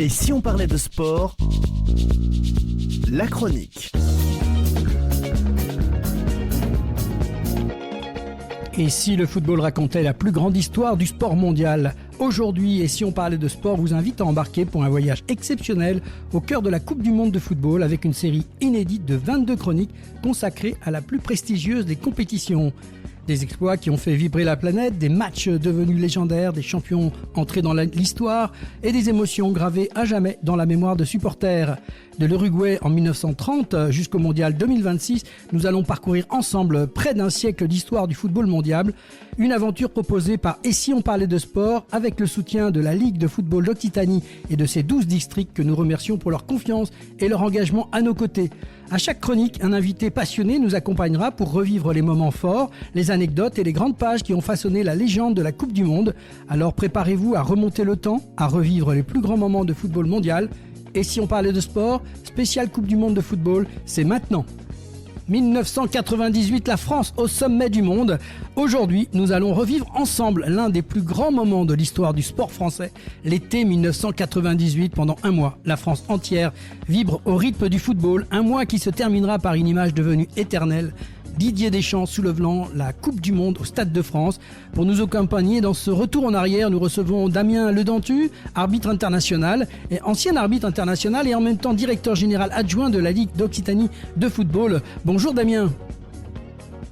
Et si on parlait de sport, la chronique. Et si le football racontait la plus grande histoire du sport mondial ? Aujourd'hui, et si on parlait de sport, vous invite à embarquer pour un voyage exceptionnel au cœur de la Coupe du Monde de football avec une série inédite de 22 chroniques consacrées à la plus prestigieuse des compétitions. Des exploits qui ont fait vibrer la planète, des matchs devenus légendaires, des champions entrés dans l'histoire et des émotions gravées à jamais dans la mémoire de supporters. De l'Uruguay en 1930 jusqu'au Mondial 2026, nous allons parcourir ensemble près d'un siècle d'histoire du football mondial. Une aventure proposée par Et si on parlait de sport avec le soutien de la Ligue de football d'Occitanie et de ses 12 districts que nous remercions pour leur confiance et leur engagement à nos côtés. À chaque chronique, un invité passionné nous accompagnera pour revivre les moments forts, les anecdotes et les grandes pages qui ont façonné la légende de la Coupe du Monde. Alors préparez-vous à remonter le temps, à revivre les plus grands moments de football mondial. Et si on parlait de sport, spécial Coupe du Monde de football, c'est maintenant. 1998, la France au sommet du monde. Aujourd'hui, nous allons revivre ensemble l'un des plus grands moments de l'histoire du sport français. L'été 1998, pendant un mois, la France entière vibre au rythme du football. Un mois qui se terminera par une image devenue éternelle. Didier Deschamps soulevant la Coupe du Monde au Stade de France. Pour nous accompagner dans ce retour en arrière, nous recevons Damien Ledentu, arbitre international, et ancien arbitre international et en même temps directeur général adjoint de la Ligue d'Occitanie de football. Bonjour Damien.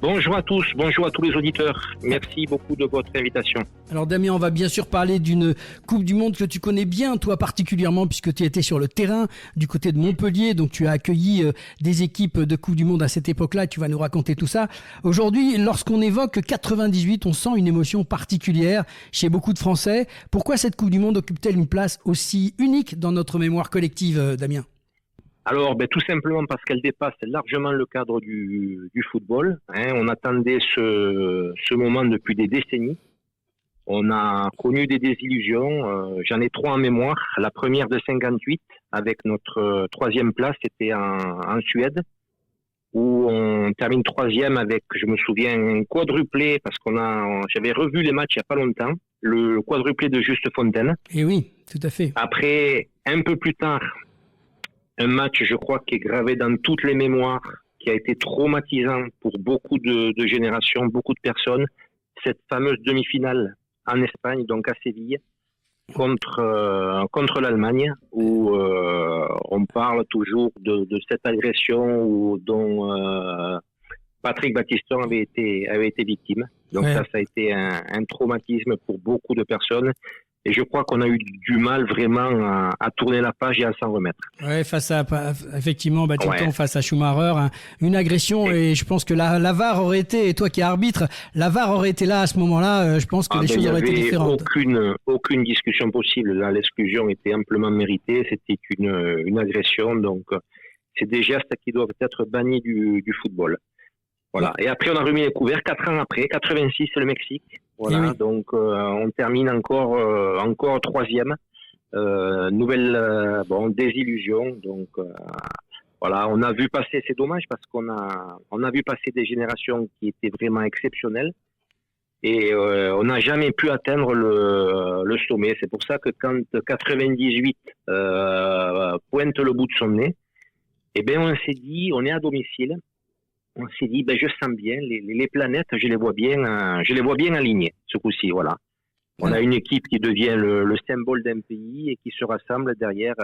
Bonjour à tous, bonjour à tous les auditeurs. Merci beaucoup de votre invitation. Alors Damien, on va bien sûr parler d'une Coupe du Monde que tu connais bien, toi particulièrement, puisque tu étais sur le terrain du côté de Montpellier, donc tu as accueilli des équipes de Coupe du Monde à cette époque-là, tu vas nous raconter tout ça. Aujourd'hui, lorsqu'on évoque 98, on sent une émotion particulière chez beaucoup de Français. Pourquoi cette Coupe du Monde occupe-t-elle une place aussi unique dans notre mémoire collective, Damien ? Alors, tout simplement parce qu'elle dépasse largement le cadre du football. On attendait ce moment depuis des décennies. On a connu des désillusions. J'en ai 3 en mémoire. La première de 58, avec notre 3e place, c'était en Suède, où on termine 3e avec, je me souviens, un quadruplé, parce j'avais revu les matchs il n'y a pas longtemps, le quadruplé de Juste Fontaine. Et oui, tout à fait. Après, un peu plus tard, un match, je crois, qui est gravé dans toutes les mémoires, qui a été traumatisant pour beaucoup de générations, beaucoup de personnes. Cette fameuse demi-finale en Espagne, donc à Séville, contre l'Allemagne, où on parle toujours de cette agression dont Patrick Battiston avait été victime. Donc ouais. Ça a été un traumatisme pour beaucoup de personnes. Et je crois qu'on a eu du mal vraiment à tourner la page et à s'en remettre. Ouais, effectivement, Battiston face à Schumacher, une agression, et je pense que la VAR aurait été, et toi qui es arbitre, la VAR aurait été là à ce moment-là, je pense que les choses auraient été différentes. Aucune discussion possible, là, l'exclusion était amplement méritée, c'était une agression, donc c'est des gestes qui doivent être bannis du football. Voilà. Et après, on a remis les couverts 4 ans après, 86, le Mexique. Voilà. Oui. Donc, on termine encore 3e. Nouvelle désillusion. Donc, voilà, on a vu passer, c'est dommage parce qu'on a vu passer des générations qui étaient vraiment exceptionnelles. Et on n'a jamais pu atteindre le sommet. C'est pour ça que quand 98 pointe le bout de son nez, on s'est dit, on est à domicile. On s'est dit, je sens bien les planètes, je les vois bien alignées ce coup-ci, voilà. On a une équipe qui devient le symbole d'un pays et qui se rassemble derrière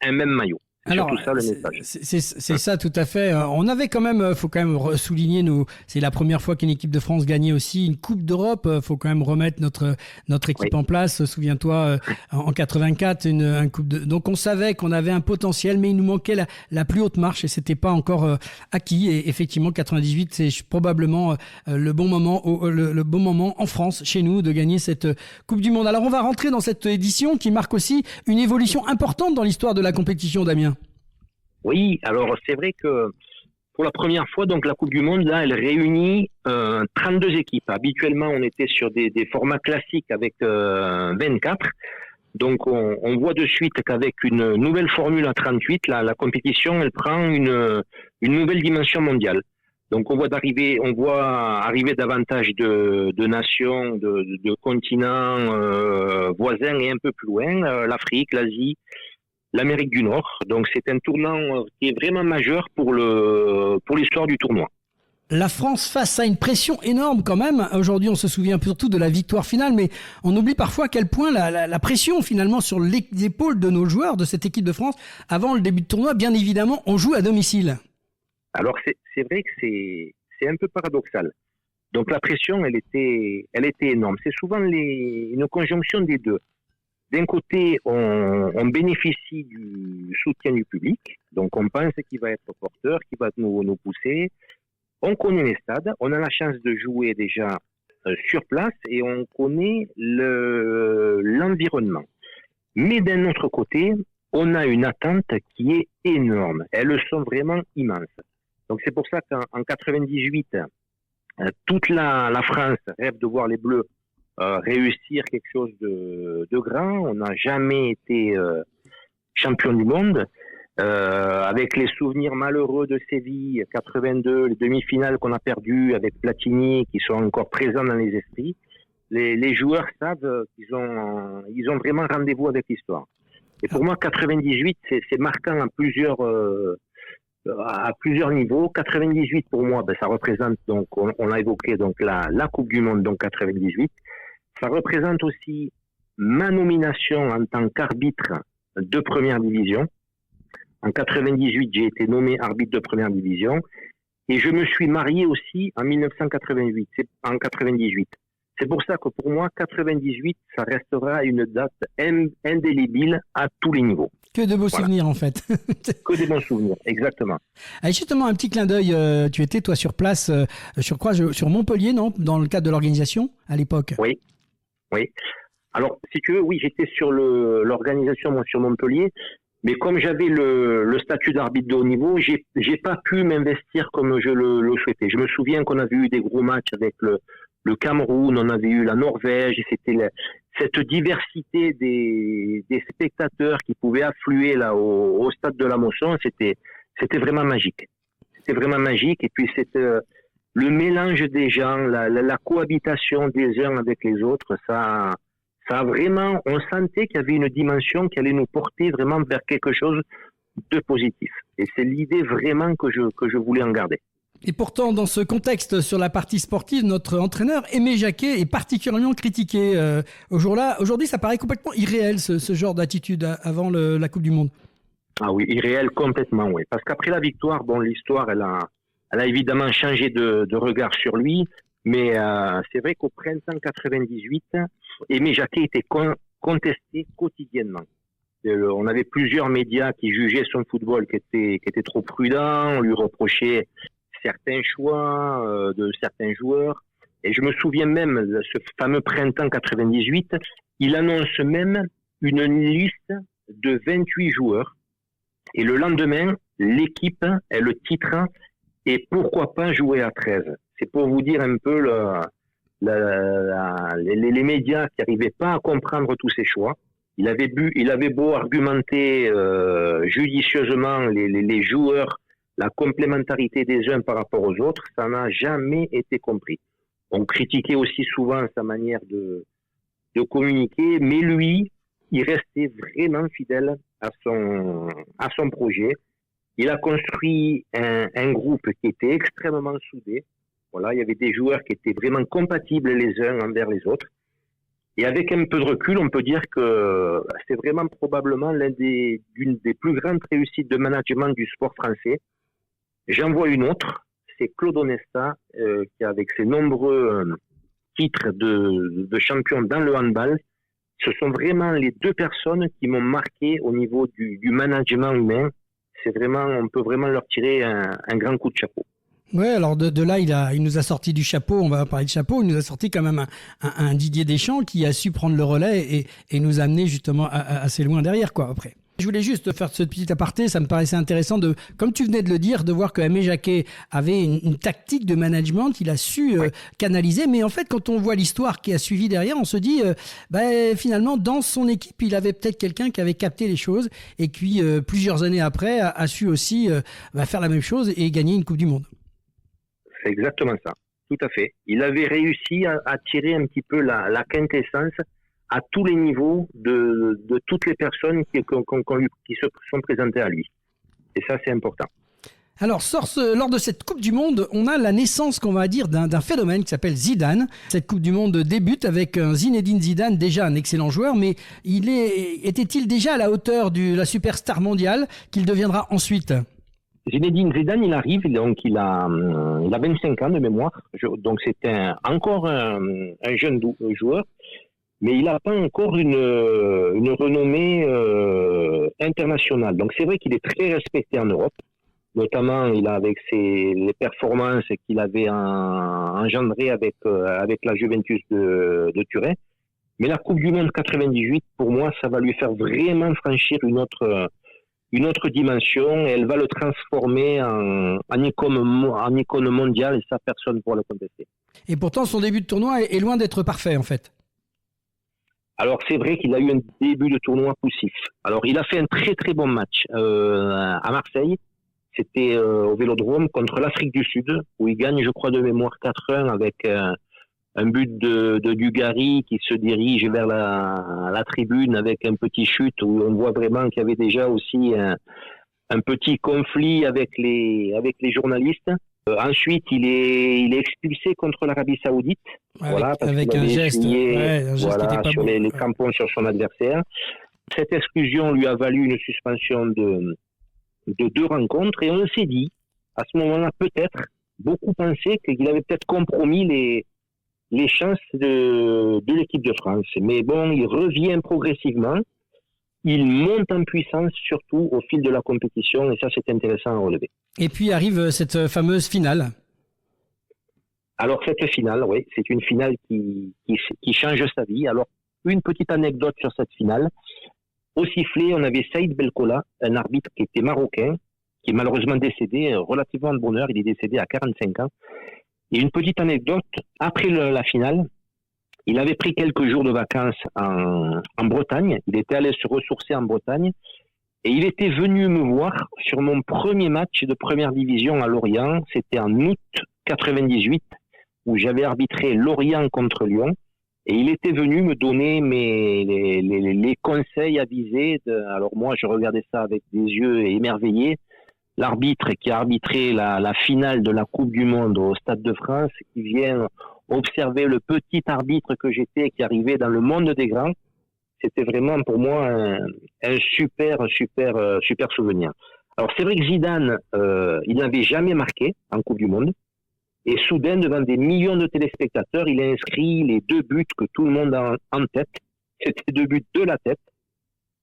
un même maillot. Alors, surtout ça le message. C'est ça tout à fait. On avait quand même, faut quand même souligner, c'est la première fois qu'une équipe de France gagnait aussi une Coupe d'Europe. Faut quand même remettre notre équipe en place. Souviens-toi, en 84, une Coupe de. Donc on savait qu'on avait un potentiel, mais il nous manquait la plus haute marche et c'était pas encore acquis. Et effectivement, 98, c'est probablement le bon moment en France, chez nous, de gagner cette Coupe du Monde. Alors on va rentrer dans cette édition qui marque aussi une évolution importante dans l'histoire de la compétition, Damien. Oui, alors c'est vrai que pour la première fois, donc la Coupe du Monde, là, elle réunit 32 équipes. Habituellement, on était sur des formats classiques avec 24. Donc on voit de suite qu'avec une nouvelle formule à 38, la compétition, elle prend une nouvelle dimension mondiale. Donc on voit arriver davantage de nations, de continents voisins et un peu plus loin, l'Afrique, l'Asie, l'Amérique du Nord. Donc c'est un tournant qui est vraiment majeur pour l'histoire du tournoi. La France face à une pression énorme quand même. Aujourd'hui, on se souvient surtout de la victoire finale, mais on oublie parfois à quel point la pression finalement sur les épaules de nos joueurs de cette équipe de France avant le début de tournoi. Bien évidemment, on joue à domicile. Alors c'est vrai que c'est un peu paradoxal. Donc la pression, elle était énorme. C'est souvent une conjonction des deux. D'un côté, on bénéficie du soutien du public, donc on pense qu'il va être porteur, qu'il va nous pousser. On connaît les stades, on a la chance de jouer déjà sur place et on connaît l'environnement. Mais d'un autre côté, on a une attente qui est énorme. Elles sont vraiment immenses. Donc c'est pour ça qu'en 98, toute la France rêve de voir les Bleus réussir quelque chose de grand. On n'a jamais été champion du monde. Avec les souvenirs malheureux de Séville, 82, les demi-finales qu'on a perdues avec Platini, qui sont encore présents dans les esprits, les joueurs savent qu'ils ont vraiment rendez-vous avec l'histoire. Et pour moi, 98, c'est marquant à plusieurs niveaux. 98, pour moi, ça représente, donc, on l'a évoqué, donc la Coupe du Monde, donc 98. Ça représente aussi ma nomination en tant qu'arbitre de première division. En 98, j'ai été nommé arbitre de première division et je me suis marié aussi en 1998, en 98. C'est pour ça que pour moi, 98, ça restera une date indélébile à tous les niveaux. Que de beaux souvenirs en fait. Que des bons souvenirs, exactement. Allez, justement, un petit clin d'œil, tu étais toi sur place, sur Montpellier, non ? Dans le cadre de l'organisation à l'époque. Oui. Alors, si tu veux, oui, j'étais sur l'organisation sur Montpellier. Mais comme j'avais le statut d'arbitre de haut niveau, j'ai pas pu m'investir comme je le souhaitais. Je me souviens qu'on avait eu des gros matchs avec le Cameroun, on avait eu la Norvège, et c'était cette diversité des spectateurs qui pouvaient affluer là au stade de la Mosson, c'était vraiment magique. C'était vraiment magique, et puis c'était le mélange des gens, la cohabitation des uns avec les autres, ça a vraiment, on sentait qu'il y avait une dimension qui allait nous porter vraiment vers quelque chose de positif. Et c'est l'idée vraiment que je voulais en garder. Et pourtant, dans ce contexte, sur la partie sportive, notre entraîneur, Aimé Jacquet, est particulièrement critiqué. Aujourd'hui, ça paraît complètement irréel, ce genre d'attitude avant la Coupe du Monde. Ah oui, irréel complètement, oui. Parce qu'après la victoire, l'histoire, elle a évidemment changé de regard sur lui. Mais c'est vrai qu'au printemps 98, Aimé Jacquet était contesté quotidiennement. On avait plusieurs médias qui jugeaient son football qui était trop prudent, on lui reprochait certains choix de certains joueurs. Et je me souviens même de ce fameux printemps 98, il annonce même une liste de 28 joueurs. Et le lendemain, l'équipe, le titre, et pourquoi pas jouer à 13. C'est pour vous dire un peu les médias qui n'arrivaient pas à comprendre tous ces choix. Il avait beau argumenter judicieusement les joueurs, la complémentarité des uns par rapport aux autres, ça n'a jamais été compris. On critiquait aussi souvent sa manière de communiquer, mais lui, il restait vraiment fidèle à son projet. Il a construit un groupe qui était extrêmement soudé. Voilà, il y avait des joueurs qui étaient vraiment compatibles les uns envers les autres. Et avec un peu de recul, on peut dire que c'est vraiment probablement d'une des plus grandes réussites de management du sport français. J'en vois une autre, c'est Claude Onesta, qui avec ses nombreux titres de champion dans le handball, ce sont vraiment les deux personnes qui m'ont marqué au niveau du management humain. C'est vraiment, on peut vraiment leur tirer un grand coup de chapeau. Ouais, alors de là, il nous a sorti du chapeau, on va parler de chapeau, il nous a sorti quand même un Didier Deschamps qui a su prendre le relais et nous amener justement assez loin derrière, quoi, après. Je voulais juste faire ce petit aparté, ça me paraissait intéressant comme tu venais de le dire, de voir que Aimé Jacquet avait une tactique de management qu'il a su canaliser, mais en fait, quand on voit l'histoire qui a suivi derrière, on se dit, finalement, dans son équipe, il avait peut-être quelqu'un qui avait capté les choses et qui, plusieurs années après, a su aussi faire la même chose et gagner une Coupe du Monde. C'est exactement ça, tout à fait. Il avait réussi à tirer un petit peu la quintessence à tous les niveaux de toutes les personnes qui se sont présentées à lui. Et ça, c'est important. Alors, lors de cette Coupe du Monde, on a la naissance, qu'on va dire, d'un phénomène qui s'appelle Zidane. Cette Coupe du Monde débute avec un Zinedine Zidane, déjà un excellent joueur, mais était-il déjà à la hauteur de la superstar mondiale qu'il deviendra ensuite ? Zinedine Zidane, il arrive, donc il a 25 ans de mémoire, donc c'était encore un jeune joueur, mais il n'a pas encore une renommée internationale. Donc c'est vrai qu'il est très respecté en Europe. Notamment, il a avec les performances qu'il avait engendrées avec la Juventus de Turin. Mais la Coupe du Monde 98, pour moi, ça va lui faire vraiment franchir une autre dimension. Et elle va le transformer en icône mondiale, et ça, personne ne pourra le contester. Et pourtant, son début de tournoi est loin d'être parfait, en fait. Alors, c'est vrai qu'il a eu un début de tournoi poussif. Alors, il a fait un très, très bon match à Marseille. C'était au Vélodrome contre l'Afrique du Sud, où il gagne, je crois, de mémoire 4-1 avec un but de Dugarry qui se dirige vers la tribune avec un petit chute où on voit vraiment qu'il y avait déjà aussi un petit conflit avec les journalistes. Ensuite, il est expulsé contre l'Arabie Saoudite. Avec un geste, qui était pas sur bon. les crampons sur son adversaire. Cette exclusion lui a valu une suspension de 2 rencontres, et on s'est dit, à ce moment-là, peut-être, beaucoup pensaient qu'il avait peut-être compromis les chances de l'équipe de France. Mais bon, il revient progressivement, il monte en puissance, surtout au fil de la compétition, et ça, c'est intéressant à relever. Et puis arrive cette fameuse finale. Alors, cette finale, oui, c'est une finale qui change sa vie. Alors, une petite anecdote sur cette finale. Au sifflet, on avait Saïd Belkola, un arbitre qui était marocain, qui est malheureusement décédé, relativement de bonheur, il est décédé à 45 ans. Et une petite anecdote, après la finale, il avait pris quelques jours de vacances en Bretagne, il était allé se ressourcer en Bretagne, et il était venu me voir sur mon premier match de première division à Lorient, c'était en août 98, où j'avais arbitré Lorient contre Lyon. Et il était venu me donner les conseils avisés. Alors moi, je regardais ça avec des yeux émerveillés. L'arbitre qui a arbitré la finale de la Coupe du Monde au Stade de France, qui vient observer le petit arbitre que j'étais, qui arrivait dans le monde des grands. C'était vraiment pour moi un super souvenir. Alors c'est vrai que Zidane, il n'avait jamais marqué en Coupe du Monde. Et soudain, devant des millions de téléspectateurs, il a inscrit les 2 buts que tout le monde a en tête. C'était 2 buts de la tête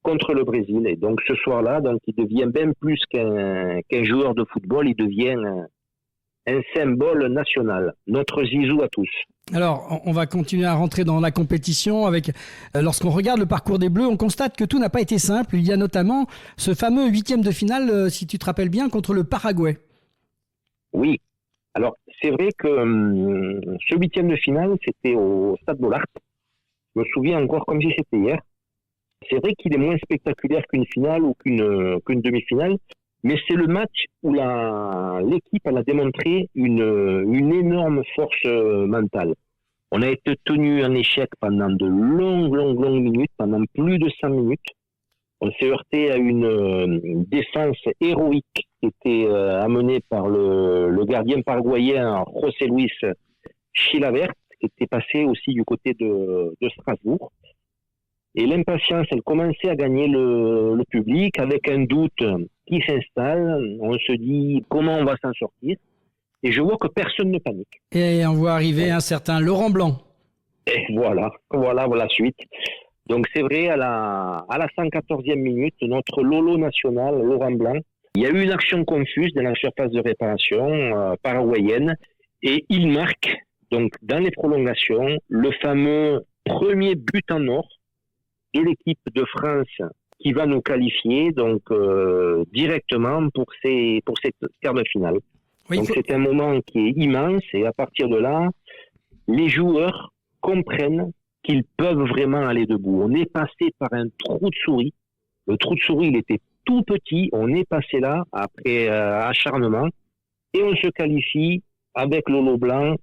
contre le Brésil. Et donc ce soir-là, donc, il devient bien plus qu'un joueur de football, il devient un symbole national. Notre Zizou à tous. Alors, on va continuer à rentrer dans la compétition. Lorsqu'on regarde le parcours des Bleus, on constate que tout n'a pas été simple. Il y a notamment ce fameux 8e de finale, si tu te rappelles bien, contre le Paraguay. Oui. Alors, c'est vrai que ce 8e de finale, c'était au Stade Bollaert. Je me souviens encore comme si c'était hier. C'est vrai qu'il est moins spectaculaire qu'une finale ou qu'une demi-finale, mais c'est le match où l'équipe a démontré une énorme force mentale. On a été tenu en échec pendant de longues minutes, pendant plus de 100 minutes. On s'est heurté à une défense héroïque qui était amenée par le gardien paraguayen José Luis Chilavert, qui était passé aussi du côté de Strasbourg. Et l'impatience, elle commençait à gagner le public avec un doute qui s'installe. On se dit comment on va s'en sortir. Et je vois que personne ne panique. Et on voit arriver un certain Laurent Blanc. Et voilà la suite. Donc c'est vrai, à la 114e minute, notre Lolo national, Laurent Blanc, il y a eu une action confuse dans la surface de réparation paraguayenne, et il marque, donc dans les prolongations, le fameux premier but en or de l'équipe de France qui va nous qualifier donc directement pour ces quarts de finale. Oui, donc c'est un moment qui est immense, et à partir de là, les joueurs comprennent qu'ils peuvent vraiment aller debout. On est passé par un trou de souris. Le trou de souris, il était tout petit. On est passé là après acharnement, et on se qualifie avec Lolo Blanc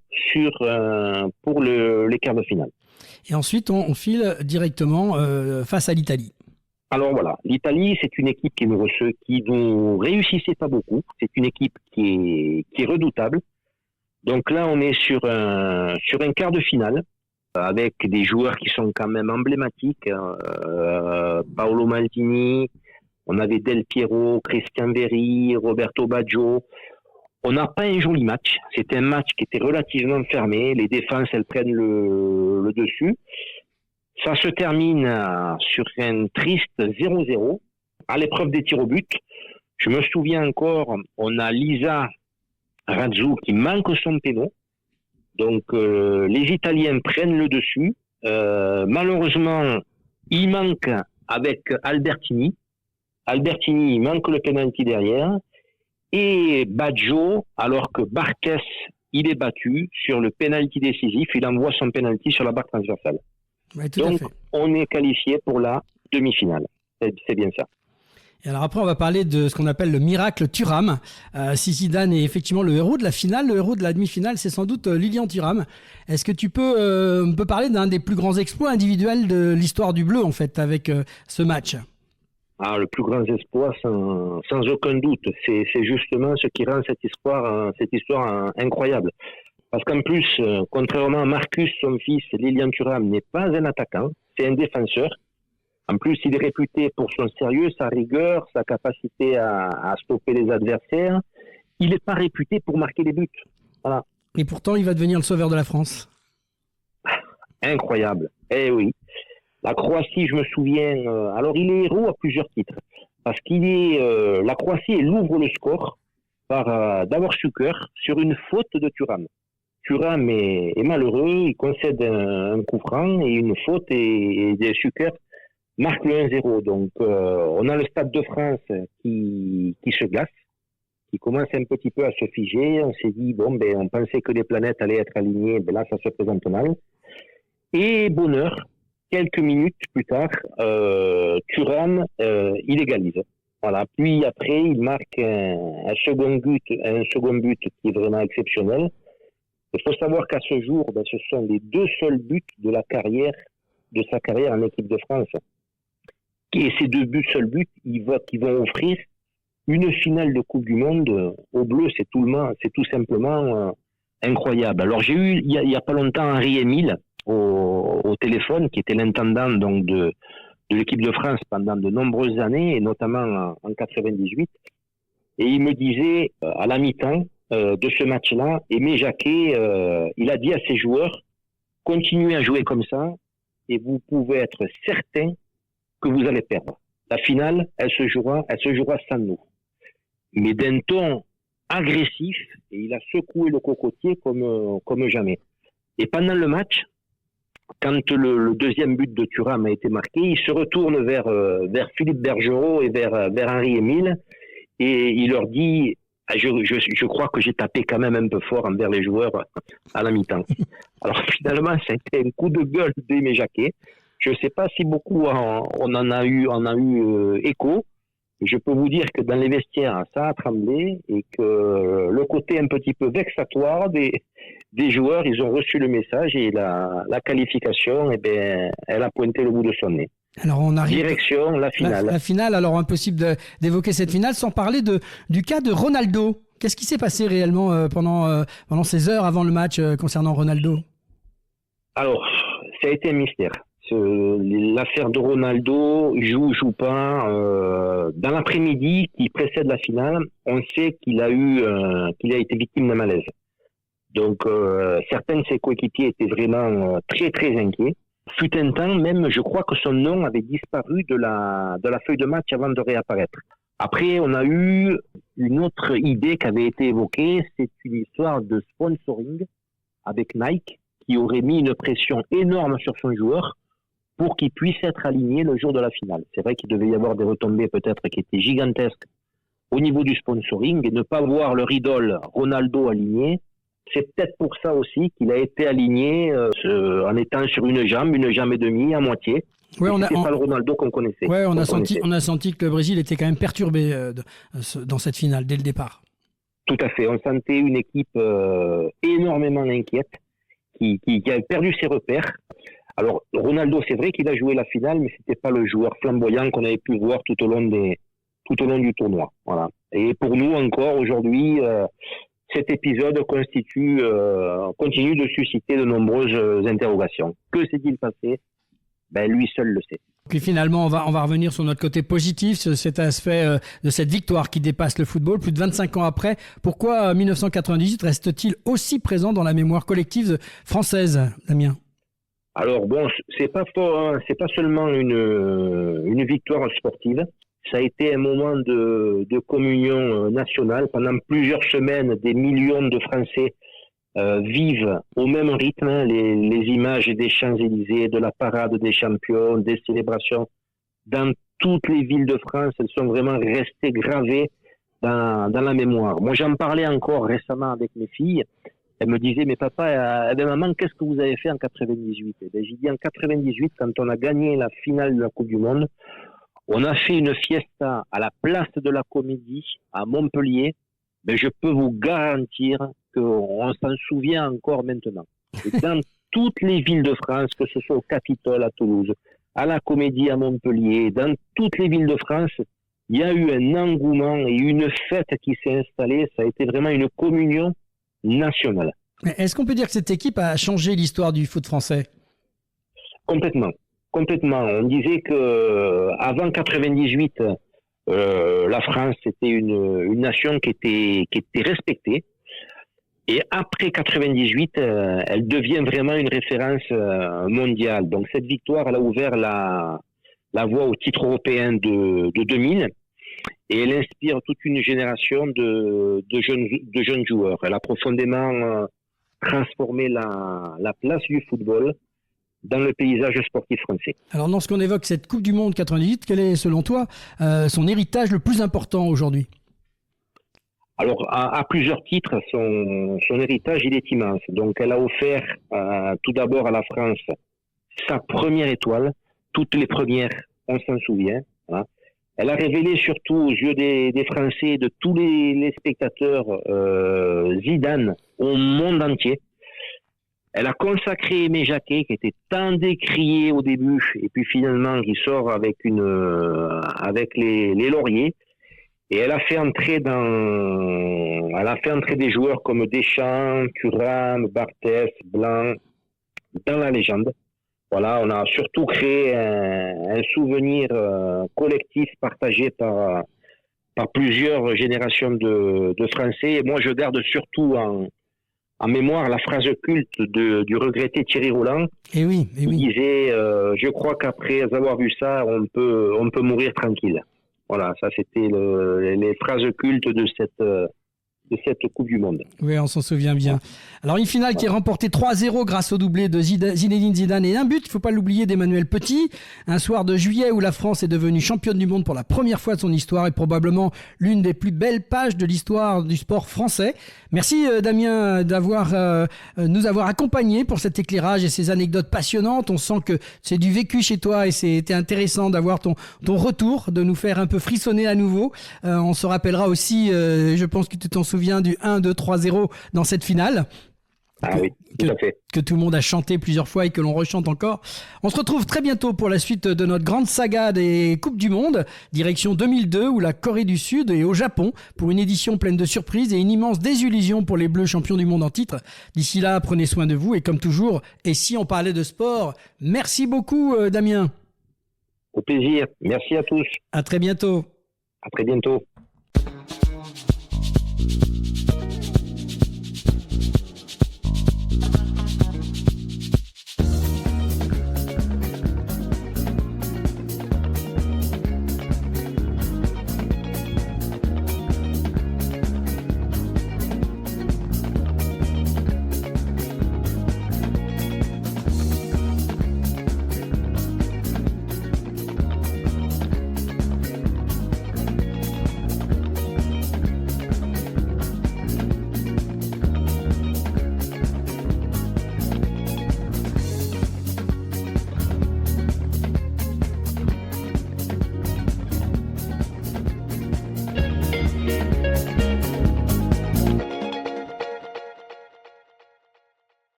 pour les quarts de finale. Et ensuite, on file directement face à l'Italie. Alors voilà, l'Italie, c'est une équipe qui nous réussissait pas beaucoup. C'est une équipe qui est redoutable. Donc là, on est sur un quart de finale avec des joueurs qui sont quand même emblématiques. Paolo Maldini, on avait Del Piero, Christian Vieri, Roberto Baggio. On n'a pas un joli match. C'était un match qui était relativement fermé. Les défenses, elles prennent le dessus. Ça se termine sur un triste 0-0 à l'épreuve des tirs au but. Je me souviens encore, on a Lisa Razzu qui manque son péno. Donc les Italiens prennent le dessus. Malheureusement, il manque avec Albertini. Albertini manque le penalty derrière. Et Baggio, alors que Barthez, il est battu sur le penalty décisif, il envoie son penalty sur la barre transversale. Ouais, donc, on est qualifié pour la demi-finale. C'est bien ça. Et alors après, on va parler de ce qu'on appelle le miracle Thuram. Si Zidane est effectivement le héros de la finale, le héros de la demi-finale, c'est sans doute Lilian Thuram. Est-ce que tu peux parler d'un des plus grands exploits individuels de l'histoire du bleu, en fait, avec ce match ? Ah, le plus grand exploit, sans aucun doute. C'est justement ce qui rend cette histoire incroyable. Parce qu'en plus, contrairement à Marcus, son fils, Lilian Thuram n'est pas un attaquant, c'est un défenseur. En plus, il est réputé pour son sérieux, sa rigueur, sa capacité à stopper les adversaires. Il n'est pas réputé pour marquer des buts. Voilà. Et pourtant, il va devenir le sauveur de la France. Incroyable. Eh oui. La Croatie, je me souviens, alors il est héros à plusieurs titres. Parce la Croatie, elle ouvre le score par Davor Šuker sur une faute de Thuram. Thuram est malheureux, il concède un coup franc et une faute et Šuker marque le 1-0. Donc on a le Stade de France qui se glace, qui commence un petit peu à se figer. On s'est dit, on pensait que les planètes allaient être alignées, là ça se présente mal. Et bonheur, quelques minutes plus tard, Thuram, il égalise. Voilà. Puis après, il marque un second but qui est vraiment exceptionnel. Il faut savoir qu'à ce jour, ce sont les 2 seuls buts de sa carrière en équipe de France. Et ces 2 seuls buts, qui vont offrir une finale de Coupe du Monde aux Bleus. C'est tout simplement incroyable. Alors j'ai eu il y a pas longtemps Henri Émile au téléphone, qui était l'intendant donc de l'équipe de France pendant de nombreuses années, et notamment en 98. Et il me disait à la mi-temps de ce match-là, Aimé Jacquet, il a dit à ses joueurs, continuez à jouer comme ça et vous pouvez être certain que vous allez perdre. La finale, elle se jouera sans nous. Mais d'un ton agressif, et il a secoué le cocotier comme jamais. Et pendant le match, quand le deuxième but de Thuram a été marqué, il se retourne vers Philippe Bergerot et vers Henri Émile, et il leur dit, je crois que j'ai tapé quand même un peu fort envers les joueurs à la mi-temps. Alors finalement, c'était un coup de gueule d'Aimé Jacquet. Je ne sais pas si beaucoup on en a eu écho. Je peux vous dire que dans les vestiaires, ça a tremblé, et que le côté un petit peu vexatoire des joueurs, ils ont reçu le message, et la qualification, elle a pointé le bout de son nez. Alors on arrive direction la finale. La finale, alors impossible d'évoquer cette finale sans parler du cas de Ronaldo. Qu'est-ce qui s'est passé réellement pendant ces heures avant le match concernant Ronaldo ? Alors, ça a été un mystère. L'affaire de Ronaldo, joue pas. Dans l'après-midi qui précède la finale, on sait qu'il a été victime d'un malaise. Donc certains de ses coéquipiers étaient vraiment très très inquiets. Fut un temps même, je crois que son nom avait disparu de la feuille de match avant de réapparaître. Après, on a eu une autre idée qui avait été évoquée, c'est une histoire de sponsoring avec Nike, qui aurait mis une pression énorme sur son joueur pour qu'il puisse être aligné le jour de la finale. C'est vrai qu'il devait y avoir des retombées peut-être qui étaient gigantesques au niveau du sponsoring, et ne pas voir leur idole Ronaldo aligné, c'est peut-être pour ça aussi qu'il a été aligné en étant sur une jambe et demie, à moitié. Ouais, c'est pas le Ronaldo qu'on connaissait. Ouais, on a senti que le Brésil était quand même perturbé dans cette finale dès le départ. Tout à fait. On sentait une équipe énormément inquiète, qui a perdu ses repères. Alors, Ronaldo, c'est vrai qu'il a joué la finale, mais c'était pas le joueur flamboyant qu'on avait pu voir tout au long du tournoi. Voilà. Et pour nous, encore aujourd'hui, cet épisode continue de susciter de nombreuses interrogations. Que s'est-il passé? Lui seul le sait. Puis finalement, on va revenir sur notre côté positif, cet aspect de cette victoire qui dépasse le football. Plus de 25 ans après, pourquoi 1998 reste-t-il aussi présent dans la mémoire collective française, Damien? Alors bon, c'est pas seulement une victoire sportive. Ça a été un moment de communion nationale. Pendant plusieurs semaines, des millions de Français vivent au même rythme les images des Champs-Élysées, de la parade des champions, des célébrations dans toutes les villes de France. Elles sont vraiment restées gravées dans la mémoire. Moi, j'en parlais encore récemment avec mes filles. Elles me disaient, mais papa, maman, qu'est-ce que vous avez fait en 98? J'ai dit, en 98, quand on a gagné la finale de la Coupe du Monde, on a fait une fiesta à la place de la Comédie à Montpellier. Je peux vous garantir qu'on s'en souvient encore maintenant. Et dans toutes les villes de France, que ce soit au Capitole à Toulouse, à la Comédie à Montpellier, dans toutes les villes de France, il y a eu un engouement et une fête qui s'est installée. Ça a été vraiment une communion nationale. Est-ce qu'on peut dire que cette équipe a changé l'histoire du foot français? Complètement. On disait que avant 98, la France était une nation qui était respectée. Et après 98, elle devient vraiment une référence mondiale. Donc cette victoire, elle a ouvert la voie au titre européen de 2000. Et elle inspire toute une génération de jeunes joueurs. Elle a profondément transformé la place du football dans le paysage sportif français. Alors, lorsqu'on évoque cette Coupe du Monde 98, quel est, selon toi, son héritage le plus important aujourd'hui? Alors, à plusieurs titres, son héritage, il est immense. Donc, elle a offert tout d'abord à la France sa première étoile. Toutes les premières, on s'en souvient. Hein. Elle a révélé surtout aux yeux des Français et de tous les spectateurs Zidane au monde entier. Elle a consacré Aimé Jacquet, qui était tant décrié au début, et puis finalement qui sort avec les lauriers. Et elle a fait entrer des joueurs comme Deschamps, Thuram, Barthès, Blanc dans la légende. Voilà, on a surtout créé un souvenir collectif partagé par plusieurs générations de Français. Et moi, je garde surtout en mémoire la phrase culte du regretté Thierry Roland. Et oui. Il disait je crois qu'après avoir vu ça, on peut mourir tranquille. Voilà, ça c'était les phrases cultes de cette Coupe du Monde. Oui, on s'en souvient bien. Alors, une finale qui est remportée 3-0 grâce au doublé de Zinedine Zidane et un but, il ne faut pas l'oublier, d'Emmanuel Petit. Un soir de juillet où la France est devenue championne du monde pour la première fois de son histoire et probablement l'une des plus belles pages de l'histoire du sport français. Merci Damien nous avoir accompagnés pour cet éclairage et ces anecdotes passionnantes. On sent que c'est du vécu chez toi et c'était intéressant d'avoir ton retour, de nous faire un peu frissonner à nouveau. On se rappellera aussi, je pense que tu t'en souviens du 1-2-3-0 dans cette finale. Ah oui, tout à fait. Que tout le monde a chanté plusieurs fois et que l'on rechante encore. On se retrouve très bientôt pour la suite de notre grande saga des Coupes du Monde, direction 2002 où la Corée du Sud est au Japon pour une édition pleine de surprises et une immense désillusion pour les Bleus champions du monde en titre. D'ici là, prenez soin de vous et comme toujours, et si on parlait de sport, merci beaucoup Damien. Au plaisir, merci à tous. À très bientôt. À très bientôt.